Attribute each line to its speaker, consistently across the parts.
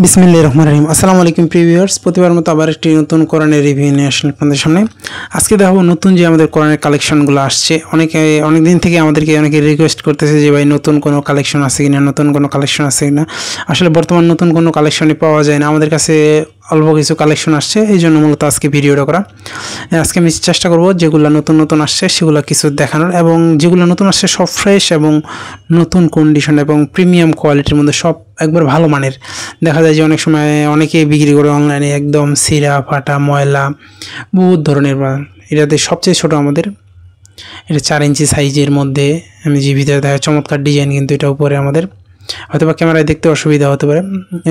Speaker 1: বিসমিল্লাহির রহমানির রহিম। আসসালামু আলাইকুম প্রিভিউয়ার্স, প্রতিবার মতো আবার একটি নতুন কোরআনের রিভিউ নিয়ে আসলাম আপনাদের সামনে। আজকে দেখাবো নতুন যে আমাদের কোরআনের কালেকশনগুলো আসছে। অনেক দিন থেকে আমাদেরকে অনেকে রিকোয়েস্ট করতেছে যে ভাই নতুন কোনো কালেকশন আছে কিনা, নতুন কোনো কালেকশন আছে কিনা। আসলে বর্তমান নতুন কোনো কালেকশনই পাওয়া যায় না, আমাদের কাছে অল্প কিছু কালেকশন আসছে, এই জন্য মূলত আজকে ভিডিওটা করা। আজকে আমি চেষ্টা করব যেগুলো নতুন আসছে সেগুলো কিছু দেখানোর, এবং যেগুলো নতুন আসছে সব ফ্রেশ এবং নতুন কন্ডিশন এবং প্রিমিয়াম কোয়ালিটির মধ্যে, সব একবার ভালো মানের। দেখা যায় যে অনেক সময় অনেকেই বিক্রি করে অনলাইনে একদম ছিঁড়া ফাটা ময়লা বহুত ধরনের মাল। এটাতে সবচেয়ে ছোট আমাদের এটা 4 ইঞ্চি সাইজের মধ্যে। আমি যে ভিতরে দেখা চমৎকার ডিজাইন, কিন্তু এটা উপরে আমাদের হয়তো বা ক্যামেরায় দেখতে অসুবিধা হতে পারে,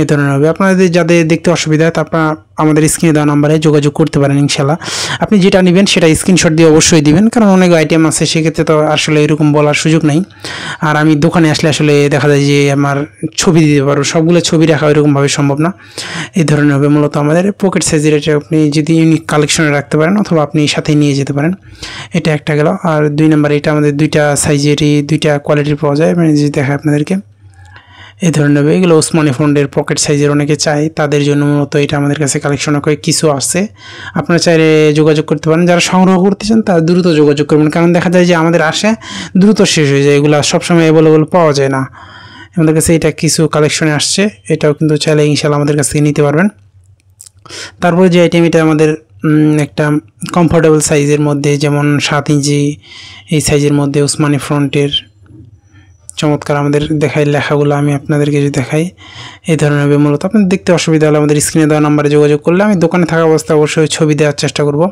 Speaker 1: এই ধরনের হবে। আপনাদের যাদের দেখতে অসুবিধা হয় আপনারা আমাদের স্ক্রিনে দেওয়া নাম্বারে যোগাযোগ করতে পারেন। ইনশাল্লাহ আপনি যেটা নেবেন সেটা স্ক্রিনশট দিয়ে অবশ্যই দিবেন, কারণ অনেক আইটেম আছে, সেক্ষেত্রে তো আসলে এরকম বলার সুযোগ নেই। আর আমি দোকানে আসলে দেখা যায় যে আমার ছবি দিতে পারবো, সবগুলো ছবি রাখা এরকমভাবে সম্ভব না। এই ধরনের হবে মূলত আমাদের পকেট সাইজের। এটা আপনি যদি ইউনিক কালেকশনে রাখতে পারেন অথবা আপনি সাথে নিয়ে যেতে পারেন। এটা একটা গেল। আর 2 নাম্বার, এটা আমাদের 2টা সাইজেরই 2টা কোয়ালিটির পাওয়া যায়। আমি যদি দেখাই আপনাদেরকে, এই ধরনের হবে। এগুলো ওসমানী ফন্ডের পকেট সাইজের অনেকে চায়, তাদের জন্য মূলত এটা আমাদের কাছে কালেকশন কিছু আছে। আপনারা চাইলে যোগাযোগ করতে পারেন। যারা সংগ্রহ করতে চান তারা দ্রুত যোগাযোগ করবেন, কারণ দেখা যায় যে আমাদের আসে দ্রুত শেষ হয়ে যায়, এগুলো সবসময় অ্যাভেলেবল পাওয়া যায় না। আমাদের কাছে এটা কিছু কালেকশনে আসছে, এটাও কিন্তু চাইলে ইনশাল্লাহ আমাদের কাছ থেকে নিতে পারবেন। তারপরে যে আইটেম, এটা আমাদের একটা কমফোর্টেবল সাইজের মধ্যে, যেমন 7 ইঞ্চি এই সাইজের মধ্যে ওসমানী ফ্রন্টের চমৎকার আমাদের দেখাই। লেখাগুলো আমি আপনাদেরকে যদি দেখাই, এই ধরনের হবে মূলত। আপনাদের দেখতে অসুবিধা হলে আমাদের স্ক্রিনে দেওয়া নাম্বারে যোগাযোগ করলে আমি দোকানে থাকা অবস্থায় অবশ্যই ছবি দেওয়ার চেষ্টা করব।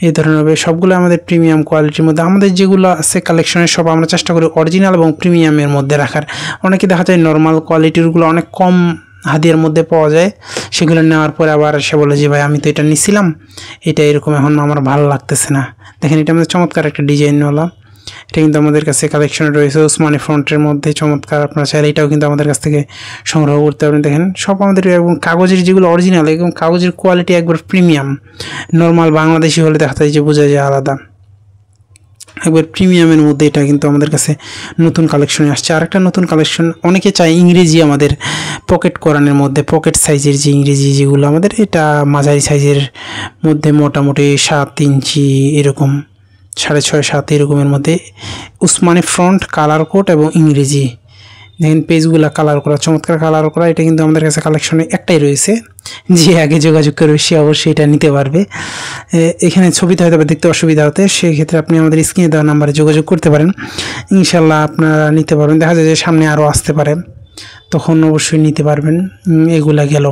Speaker 1: এই ধরনের হবে সবগুলো আমাদের প্রিমিয়াম কোয়ালিটির মধ্যে। আমাদের যেগুলো আছে কালেকশনের সব আমরা চেষ্টা করি অরিজিনাল এবং প্রিমিয়ামের মধ্যে রাখার। অনেকে দেখা যায় নর্মাল কোয়ালিটিরগুলো অনেক কম হাদিয়ার মধ্যে পাওয়া যায়, সেগুলো নেওয়ার পরে আবার সে বলে যে ভাই আমি তো এটা নিছিলাম, এটা এরকম এখন আমার ভালো লাগতেছে না। দেখেন এটা আমাদের চমৎকার একটা ডিজাইনওয়ালা, এটা কিন্তু আমাদের কাছে কালেকশনে রয়েছে ওসমানী ফ্রন্টের মধ্যে চমৎকার। আপনারা চাইলে এটাও কিন্তু আমাদের কাছ থেকে সংগ্রহ করতে পারেন। দেখেন সব আমাদের এবং কাগজের যেগুলো অরিজিনাল এবং কাগজের কোয়ালিটি একবার প্রিমিয়াম। নর্মাল বাংলাদেশি হলে দেখা যায় যে বোঝা যায় আলাদা, একবার প্রিমিয়ামের মধ্যে এটা কিন্তু আমাদের কাছে নতুন কালেকশনে আসছে। আরেকটা নতুন কালেকশন অনেকে চায় ইংরেজি আমাদের পকেট কোরআনের মধ্যে, পকেট সাইজের যে ইংরেজি যেগুলো আমাদের, এটা মাঝারি সাইজের মধ্যে মোটামুটি 7 ইঞ্চি এরকম 6.5 7 এরকমের মধ্যে উসমানী ফ্রন্ট কালার কোড এবং ইংরেজি। দেখেন পেজগুলো কালার করা, চমৎকার কালার করা। এটা কিন্তু আমাদের কাছে কালেকশনে একটাই রয়েছে, যে আগে যোগাযোগ করবে সে অবশ্যই এটা নিতে পারবে। এখানে ছবিতে হয়তো দেখতে অসুবিধা হতে, সেক্ষেত্রে আপনি আমাদের স্ক্রিনে দেওয়া নাম্বারে যোগাযোগ করতে পারেন। ইনশাল্লাহ আপনারা নিতে পারবেন। দেখা যায় যে সামনে আরও আসতে পারে, তখন অবশ্যই নিতে পারবেন। এগুলা গেল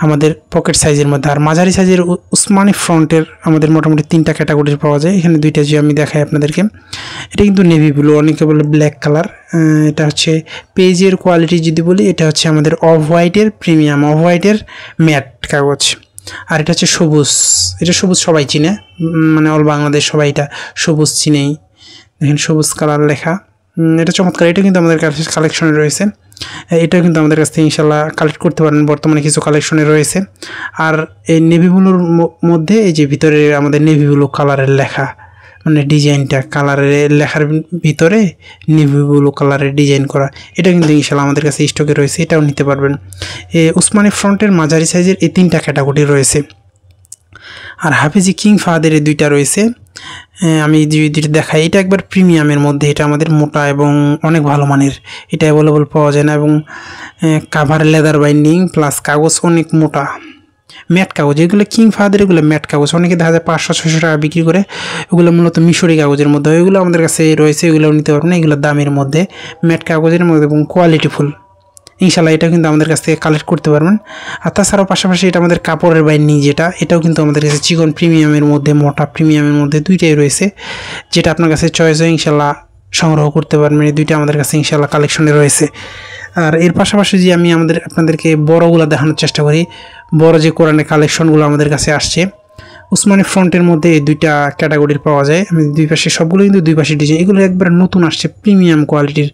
Speaker 1: আমাদের পকেট সাইজের মধ্যে। আর মাঝারি সাইজের উসমানী ফ্রন্টের আমাদের মোটামুটি 3টা ক্যাটাগরির পাওয়া যায়। এখানে 2টা যে আমি দেখাই আপনাদেরকে, এটা কিন্তু নেভি ব্লু, অনেকে বলে ব্ল্যাক কালার। এটা হচ্ছে পেজের কোয়ালিটি যদি বলি, এটা হচ্ছে আমাদের অফ হোয়াইটের প্রিমিয়াম, অফ হোয়াইটের ম্যাট কাগজ। আর এটা হচ্ছে সবুজ, এটা সবুজ সবাই চিনে, মানে অল বাংলাদেশ সবাই এটা সবুজ চিনেই। দেখেন সবুজ কালার লেখা, এটা চমৎকার। এটা কিন্তু আমাদের কালেকশনে রয়েছে, এটাও কিন্তু আমাদের কাছ থেকে ইনশাল্লাহ কালেক্ট করতে পারেন, বর্তমানে কিছু কালেকশনে রয়েছে। আর এই নেভি ব্লুর মধ্যে এই যে ভিতরে আমাদের নেভি ব্লু কালারের লেখা, মানে ডিজাইনটা কালারের লেখার ভিতরে নেভি ব্লু কালারের ডিজাইন করা, এটা কিন্তু ইনশাল্লাহ আমাদের কাছে স্টকে রয়েছে, এটাও নিতে পারবেন। উসমানী ফ্রন্টের মাঝারি সাইজের এই 3টা ক্যাটাগরি রয়েছে। আর হাফিজি কিং ফাহাদের এই 2টা রয়েছে। আমি যদি দেখাই, এটা একবার প্রিমিয়ামের মধ্যে, এটা আমাদের মোটা এবং অনেক ভালো মানের, এটা অ্যাভেলেবল পাওয়া যায় না। এবং কাভার লেদার বাইন্ডিং প্লাস কাগজ অনেক মোটা, ম্যাট কাগজ। এগুলো কিং ফাহাদের এগুলো ম্যাট কাগজ, অনেকে দেখা যায় 500-600 টাকা বিক্রি করে। এগুলো মূলত মিশরি কাগজের মধ্যে, এগুলো আমাদের কাছে রয়েছে, এগুলোও নিতে পারবেন। এগুলো দামের মধ্যে, ম্যাট কাগজের মধ্যে এবং কোয়ালিটিফুল। ইনশাল্লাহ এটা কিন্তু আমাদের কাছ থেকে কালেক্ট করতে পারবেন। আর তাছাড়াও পাশাপাশি এটা আমাদের কাপড়ের বাইন্ডিং, এটাও কিন্তু আমাদের কাছে চিকন প্রিমিয়ামের মধ্যে, মোটা প্রিমিয়ামের মধ্যে 2টাই রয়েছে। যেটা আপনার কাছে চয়েস হয় ইনশাল্লাহ সংগ্রহ করতে পারবেন। এই 2টা আমাদের কাছে ইনশাল্লাহ কালেকশনে রয়েছে। আর এর পাশাপাশি যে আমি আপনাদেরকে বড়গুলো দেখানোর চেষ্টা করি, বড় যে কোরআনের কালেকশনগুলো আমাদের কাছে আসছে উসমানী ফ্রন্টের মধ্যে এই 2টা ক্যাটাগরির পাওয়া যায়। আমি 2 পাশে সবগুলো কিন্তু 2 পাশে ডিজাইন, এগুলো একবার নতুন আসছে প্রিমিয়াম কোয়ালিটির।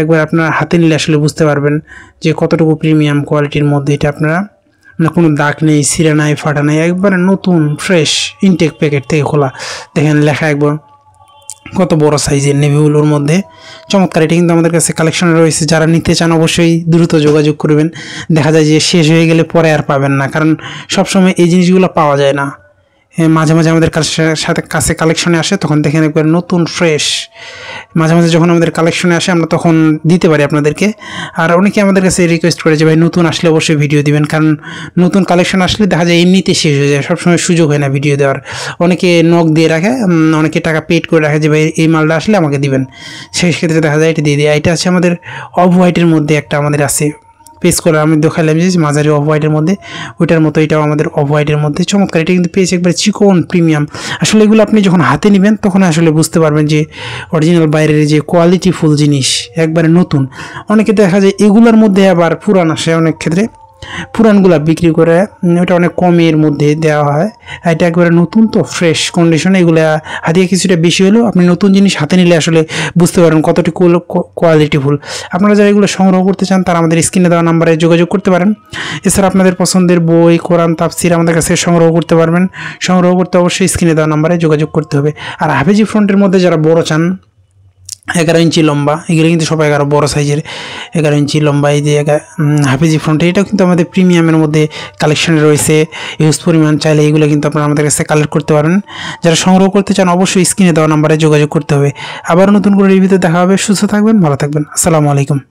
Speaker 1: একবার আপনারা হাতে নিলে আসলে বুঝতে পারবেন যে কতটুকু প্রিমিয়াম কোয়ালিটির মধ্যে এটা। আপনারা কোনো দাগ নেই, ছিঁড়া নাই, ফাটা নাই, একবারে নতুন ফ্রেশ ইনটেক প্যাকেট থেকে খোলা। দেখেন লেখা একবার কত বড় সাইজের নেভি ব্লুর মধ্যে চমৎকার। এটা কিন্তু আমাদের কাছে কালেকশনে রয়েছে। যারা নিতে চান অবশ্যই দ্রুত যোগাযোগ করবেন। দেখা যায় যে শেষ হয়ে গেলে পরে আর পাবেন না, কারণ সবসময় এই জিনিসগুলো পাওয়া যায় না। মাঝে মাঝে আমাদের কাছে কালেকশনে আসে, তখন দেখেন একবার নতুন ফ্রেশ। মাঝে মাঝে যখন আমাদের কালেকশনে আসে আমরা তখন দিতে পারি আপনাদেরকে। আর অনেকে আমাদের কাছে রিকোয়েস্ট করে যে ভাই নতুন আসলে অবশ্যই ভিডিও দিবেন, কারণ নতুন কালেকশন আসলে দেখা যায় এমনিতে শেষ হয়ে যায়, সবসময় সুযোগ হয় না ভিডিও দেওয়ার। অনেকে নক দিয়ে রাখে, অনেকে টাকা পেড করে রাখে যে ভাই এই মালটা আসলে আমাকে দিবেন, সেই ক্ষেত্রে দেখা যায় এটা দিয়ে দেয়। এটা আছে আমাদের অফ হোয়াইটের মধ্যে একটা আমাদের আছে পেজ করে, আমি দেখালাম যে মাঝারি অফ হোয়াইটের মধ্যে, ওইটার মতো এটাও আমাদের অফ হোয়াইটের মধ্যে চমৎকার। এটা কিন্তু পেজ একবার চিকন প্রিমিয়াম। আসলে এগুলো আপনি যখন হাতে নেবেন তখন আসলে বুঝতে পারবেন যে অরিজিনাল বাইরের যে কোয়ালিটিফুল জিনিস একবারে নতুন। অনেকে দেখা যায় এগুলোর মধ্যে আবার পুরান আসে, অনেক ক্ষেত্রে পুরানগুলা বিক্রি করে ওটা অনেক কমের মধ্যে দেওয়া হয়। এটা একবারে নতুন তো ফ্রেশ কন্ডিশনে, এগুলো হাতিয়ে কিছুটা বেশি হলেও আপনি নতুন জিনিস হাতে নিলে আসলে বুঝতে পারবেন কতটুকু কোয়ালিটিফুল। আপনারা যারা এগুলো সংগ্রহ করতে চান তারা আমাদের স্ক্রিনে দেওয়া নাম্বারে যোগাযোগ করতে পারেন। এছাড়া আপনাদের পছন্দের বই, কোরআন, তাফসির আমাদের কাছে সংগ্রহ করতে পারবেন। সংগ্রহ করতে অবশ্যই স্ক্রিনে দেওয়া নাম্বারে যোগাযোগ করতে হবে। আর হাফেজি ফ্রন্টের মধ্যে যারা বড় চান, 11 ইঞ্চি লম্বা, এগুলো কিন্তু সবাই বড় সাইজের 11 ইঞ্চি লম্বা এই যে হাফেজি ফ্রন্টে, এটাও কিন্তু আমাদের প্রিমিয়ামের মধ্যে কালেকশনে রয়েছে। ইউজ পরিমাণ চাইলে এগুলো কিন্তু আপনারা আমাদের কাছে কালেক্ট করতে পারেন। যারা সংগ্রহ করতে চান অবশ্যই স্ক্রিনে দেওয়া নাম্বারে যোগাযোগ করতে হবে। আবার নতুন করে রিভিউতে দেখা হবে। সুস্থ থাকবেন, ভালো থাকবেন। আসসালামু আলাইকুম।